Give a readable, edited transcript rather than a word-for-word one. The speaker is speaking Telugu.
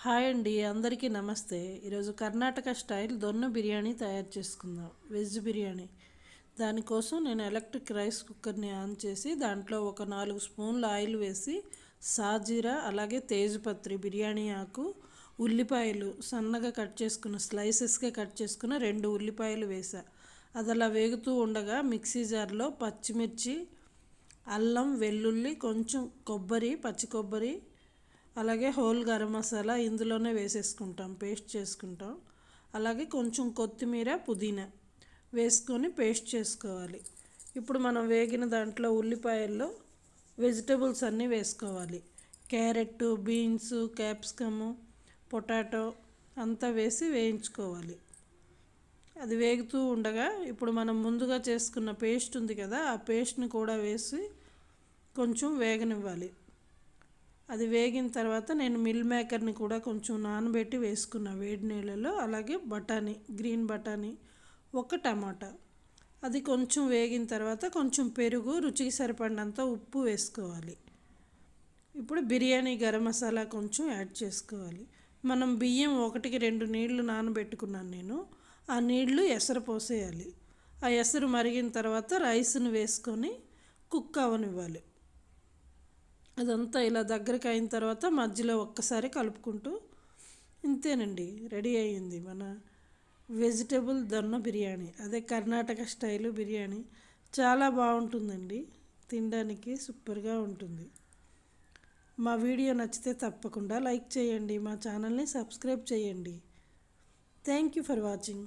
హాయ్ అండి, అందరికీ నమస్తే. ఈరోజు కర్ణాటక స్టైల్ దొన్న బిర్యానీ తయారు చేసుకుందాం. వెజ్ బిర్యానీ. దానికోసం నేను ఎలక్ట్రిక్ రైస్ కుక్కర్ని ఆన్ చేసి దాంట్లో ఒక 4 స్పూన్ల ఆయిల్ వేసి సాజీరా, అలాగే తేజ్పత్రి, బిర్యానీ ఆకు, ఉల్లిపాయలు సన్నగా కట్ చేసుకున్న స్లైసెస్గా కట్ చేసుకున్న 2 ఉల్లిపాయలు వేసా. అది అలా వేగుతూ ఉండగా మిక్సీ జార్లో పచ్చిమిర్చి, అల్లం, వెల్లుల్లి, కొంచెం కొబ్బరి, పచ్చి కొబ్బరి, అలాగే హోల్ గరం మసాలా ఇందులోనే వేసేసుకుంటాం, పేస్ట్ చేసుకుంటాం. అలాగే కొంచెం కొత్తిమీర, పుదీనా వేసుకొని పేస్ట్ చేసుకోవాలి. ఇప్పుడు మనం వేగిన దాంట్లో ఉల్లిపాయల్లో వెజిటబుల్స్ అన్నీ వేసుకోవాలి. క్యారెట్, బీన్స్, క్యాప్సికము, పొటాటో అంతా వేసి వేయించుకోవాలి. అది వేగుతూ ఉండగా ఇప్పుడు మనం ముందుగా చేసుకున్న పేస్ట్ ఉంది కదా, ఆ పేస్ట్ని కూడా వేసి కొంచెం వేగనివ్వాలి. అది వేగిన తర్వాత నేను మిల్ మేకర్ని కూడా కొంచెం నానబెట్టి వేసుకున్న వేడి నీళ్ళలో. అలాగే బఠానీ, గ్రీన్ బఠానీ, ఒక టమాటా. అది కొంచెం వేగిన తర్వాత కొంచెం పెరుగు, రుచికి సరిపడినంత ఉప్పు వేసుకోవాలి. ఇప్పుడు బిర్యానీ గరం మసాలా కొంచెం యాడ్ చేసుకోవాలి. మనం బియ్యం 1కి 2 నీళ్లు నానబెట్టుకున్నాను నేను. ఆ నీళ్లు ఎసరు పోసేయాలి. ఆ ఎసరు మరిగిన తర్వాత రైస్ని వేసుకొని కుక్ అవనివ్వాలి. అదంతా ఇలా దగ్గరికి అయిన తర్వాత మధ్యలో ఒక్కసారి కలుపుకుంటూ, ఇంతేనండి, రెడీ అయ్యింది మన వెజిటేబుల్ దొన్న బిర్యానీ. అదే కర్ణాటక స్టైలు బిర్యానీ. చాలా బాగుంటుందండి, తినడానికి సూపర్గా ఉంటుంది. మా వీడియో నచ్చితే తప్పకుండా లైక్ చేయండి, మా ఛానల్ని సబ్స్క్రైబ్ చేయండి. Thank you for watching.